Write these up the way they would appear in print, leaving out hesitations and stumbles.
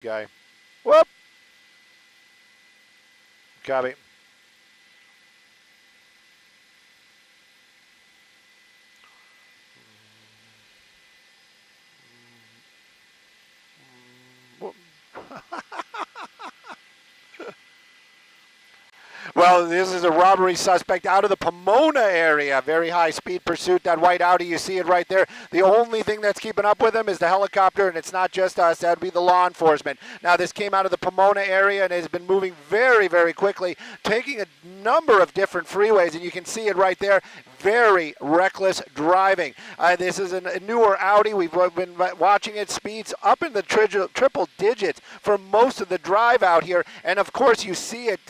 Guy. Whoop! Copy. Whoop. Well, this is a robbery suspect out of the Pomona area. Very high speed pursuit. That white Audi, you see it right there. The only thing that's keeping up with him is the helicopter, and it's not just us. That would be the law enforcement. Now, this came out of the Pomona area and has been moving very, very quickly, taking a number of different freeways, and you can see it right there. Very reckless driving. This is a newer Audi. We've been watching it. Speeds up in the triple digits for most of the drive out here. And of course, you see it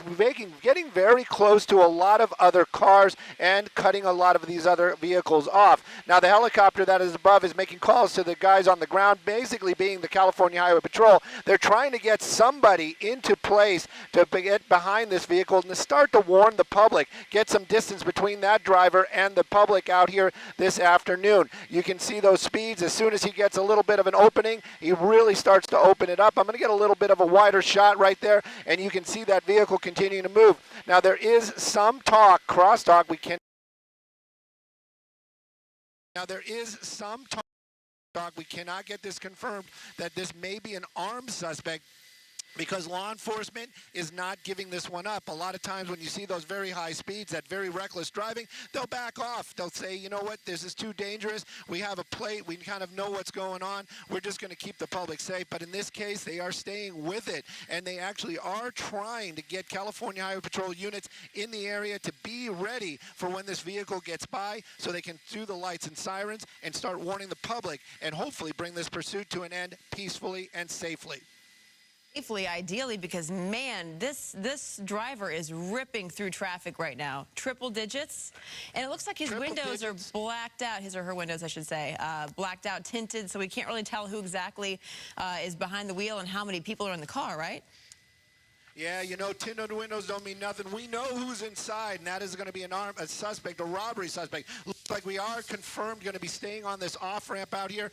getting very close to a lot of other cars and cutting a lot of these other vehicles off. Now, the helicopter that is above is making calls to the guys on the ground, basically being the California Highway Patrol. They're trying to get somebody into place to get behind this vehicle and to start to warn the public, get some distance between that driver and the public out here this afternoon. You can see those speeds. As soon as he gets a little bit of an opening, he really starts to open it up. I'm going to get a little bit of a wider shot right there, and you can see that vehicle continuing to move. Now, there is some talk, crosstalk, we cannot get this confirmed, that this may be an armed suspect, because law enforcement is not giving this one up. A lot of times when you see those very high speeds, that very reckless driving, they'll back off. They'll say, you know what, this is too dangerous. We have a plate. We kind of know what's going on. We're just going to keep the public safe. But in this case, they are staying with it, and they actually are trying to get California Highway Patrol units in the area to be ready for when this vehicle gets by, so they can do the lights and sirens and start warning the public and hopefully bring this pursuit to an end peacefully and safely. Safely, ideally, because man, this driver is ripping through traffic right now. Triple digits, and it looks like his windows are blacked out. His or her windows, I should say, blacked out, tinted, so we can't really tell who exactly is behind the wheel and how many people are in the car, right? Yeah, you know, tinted windows don't mean nothing. We know who's inside, and that is going to be a suspect, a robbery suspect. Looks like we are confirmed going to be staying on this off-ramp out here.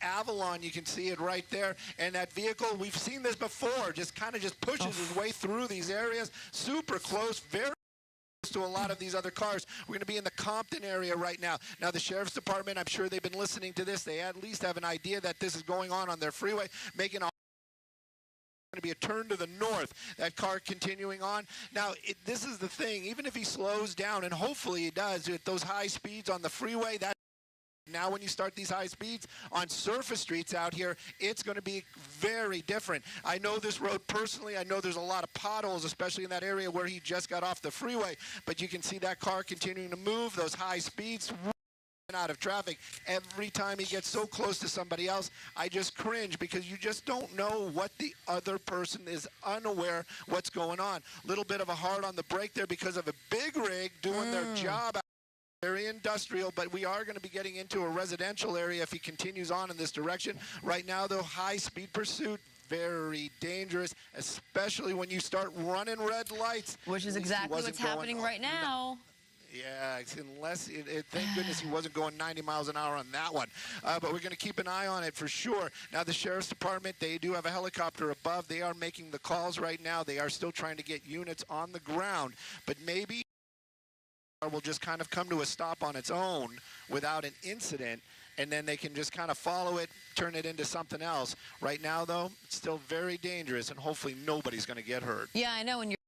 Avalon, you can see it right there, and that vehicle, we've seen this before, just pushes his way through these areas, super close, very close to a lot of these other cars. We're going to be in the Compton area right now. Now, the Sheriff's Department, I'm sure they've been listening to this. They at least have an idea that this is going on their freeway, making a going to be a turn to the north, that car continuing on. Now, this is the thing, even if he slows down, and hopefully he does, at those high speeds on the freeway, that now when you start these high speeds on surface streets out here, it's going to be very different. I know this road personally. I know there's a lot of potholes, especially in that area where he just got off the freeway. But you can see that car continuing to move, those high speeds, out of traffic. Every time he gets so close to somebody else, I just cringe, because you just don't know what the other person is unaware what's going on. A little bit of a hard on the brake there because of a big rig doing their job. Very industrial, but we are going to be getting into a residential area if he continues on in this direction. Right now, though, high-speed pursuit, very dangerous, especially when you start running red lights. Which is exactly what's happening right now. Yeah, unless, thank goodness he wasn't going 90 miles an hour on that one. But we're going to keep an eye on it for sure. Now, the Sheriff's Department, they do have a helicopter above. They are making the calls right now. They are still trying to get units on the ground, but maybe will just kind of come to a stop on its own without an incident, and then they can just kind of follow it, turn it into something else. Right now, though, it's still very dangerous, and hopefully nobody's going to get hurt. Yeah, I know. When you're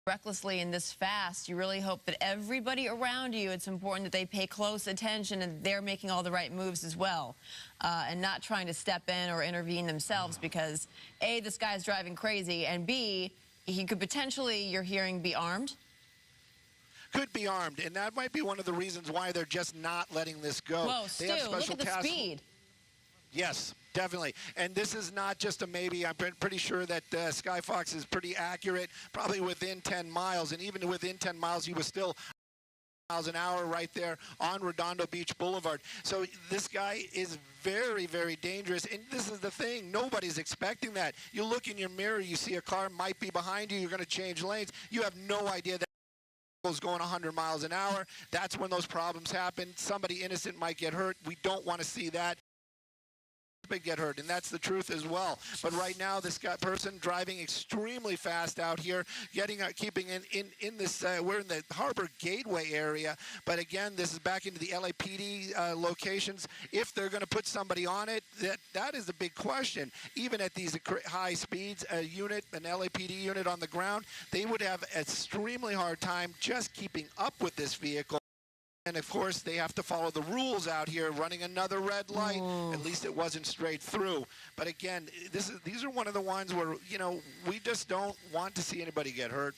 recklessly and this fast, you really hope that everybody around you, it's important that they pay close attention and they're making all the right moves as well, and not trying to step in or intervene themselves, because A, this guy's driving crazy, and B, he could potentially, you're hearing, be armed. Could be armed, and that might be one of the reasons why they're just not letting this go. Whoa, Stu, look at the speed. Yes, definitely. And this is not just a maybe. I'm pretty sure that SkyFOX is pretty accurate, probably within 10 miles, and even within 10 miles, he was still miles an hour right there on Redondo Beach Boulevard. So this guy is very, very dangerous, and this is the thing. Nobody's expecting that. You look in your mirror, you see a car might be behind you, you're going to change lanes. You have no idea that is going 100 miles an hour. That's when those problems happen. Somebody innocent might get hurt. We don't want to see that. get hurt, and that's the truth as well. But right now, this person driving extremely fast out here, keeping in this. We're in the Harbor Gateway area, but again, this is back into the LAPD locations. If they're going to put somebody on it, that is the big question. Even at these high speeds, an LAPD unit on the ground, they would have an extremely hard time just keeping up with this vehicle. And of course, they have to follow the rules out here, running another red light. At least it wasn't straight through. But again, these are one of the ones where, we just don't want to see anybody get hurt.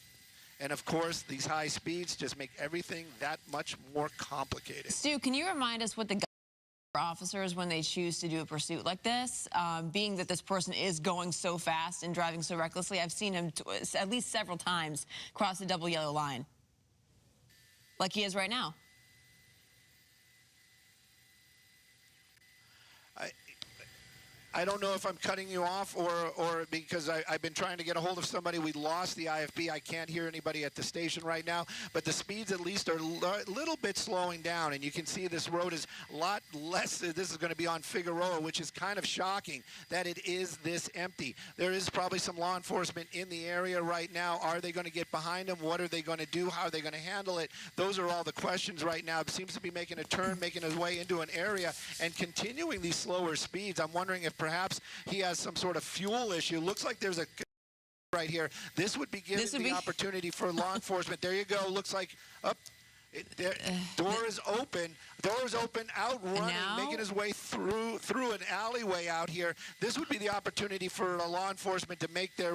And of course, these high speeds just make everything that much more complicated. Stu, can you remind us what the officers when they choose to do a pursuit like this, being that this person is going so fast and driving so recklessly? I've seen him at least several times cross the double yellow line, like he is right now. I don't know if I'm cutting you off or because I've been trying to get a hold of somebody. We lost the IFB. I can't hear anybody at the station right now. But the speeds at least are a little bit slowing down. And you can see this road is a lot less. This is going to be on Figueroa, which is kind of shocking that it is this empty. There is probably some law enforcement in the area right now. Are they going to get behind them? What are they going to do? How are they going to handle it? Those are all the questions right now. It seems to be making a turn, making his way into an area and continuing these slower speeds. I'm wondering if perhaps he has some sort of fuel issue. Looks like there's a right here. This would be giving the opportunity for law enforcement. There you go. Looks like door is open. Door is open, out running, making his way through an alleyway out here. This would be the opportunity for law enforcement to make their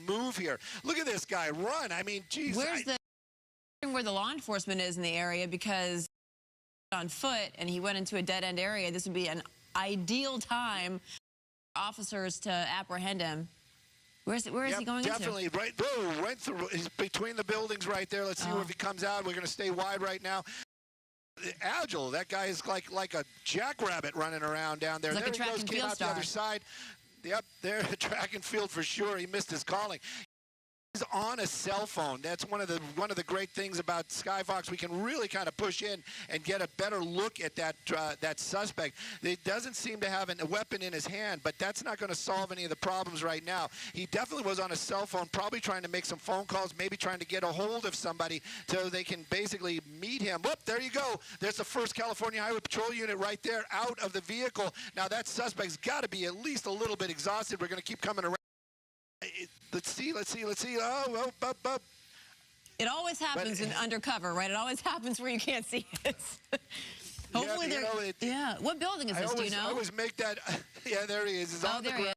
move here. Look at this guy run. I mean, geez. Where the law enforcement is in the area, because on foot and he went into a dead end area, this would be an ideal time for officers to apprehend him. Where is he going definitely into? Right through. He's between the buildings right there. Let's see if he comes out. We're going to stay wide right now. Agile. That guy is like a jackrabbit running around down there. Like there he goes. Came out the other side. Yep, there, track and field for sure. He missed his calling. He's on a cell phone. That's one of the great things about SkyFOX. We can really kind of push in and get a better look at that suspect. He doesn't seem to have a weapon in his hand, but that's not going to solve any of the problems right now. He definitely was on a cell phone, probably trying to make some phone calls, maybe trying to get a hold of somebody so they can basically meet him. Whoop, there you go. There's the 1st California Highway Patrol unit right there out of the vehicle. Now that suspect's got to be at least a little bit exhausted. We're going to keep coming around. Let's see. Oh, up. It always happens in undercover, right? It always happens where you can't see it. Hopefully What building is this, do you know? I always make that. Yeah, there he is. He's on the ground.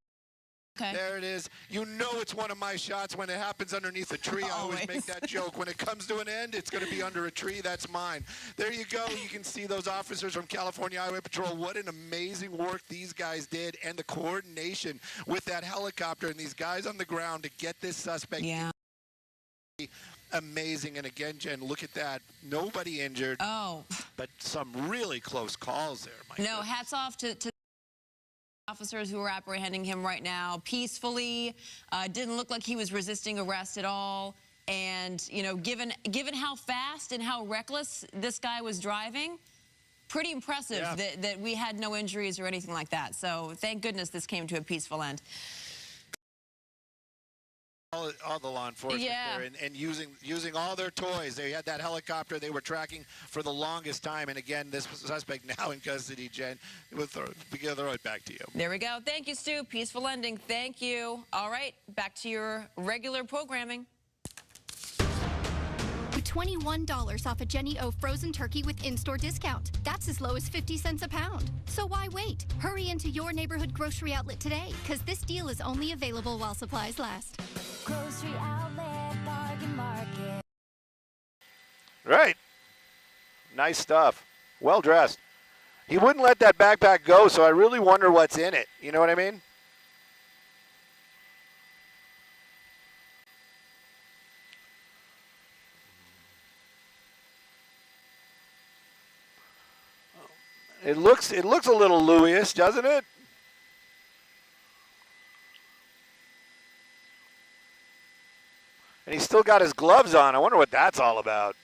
Okay. There it is. You know it's one of my shots when it happens underneath a tree. I always make that joke. When it comes to an end, it's going to be under a tree. That's mine. There you go. You can see those officers from California Highway Patrol. What an amazing work these guys did, and the coordination with that helicopter and these guys on the ground to get this suspect. Yeah. Amazing. And again, Jen, look at that. Nobody injured. Oh. But some really close calls there. No, hats off to officers who are apprehending him right now peacefully. Didn't look like he was resisting arrest at all. And, given how fast and how reckless this guy was driving, pretty impressive that we had no injuries or anything like that. So thank goodness this came to a peaceful end. All the law enforcement there and using all their toys. They had that helicopter they were tracking for the longest time. And again, this suspect now in custody, Jen. We'll throw it back to you. There we go. Thank you, Stu. Peaceful ending. Thank you. All right, back to your regular programming. $21 off a Jenny O frozen turkey with in-store discount. That's as low as 50 cents a pound. So why wait? Hurry into your neighborhood grocery outlet today, because this deal is only available while supplies last. Grocery outlet, bargain market. Right. Nice stuff. Well dressed. He wouldn't let that backpack go, so I really wonder what's in it. You know what I mean? It looks a little Louis-ish, doesn't it? And he's still got his gloves on. I wonder what that's all about.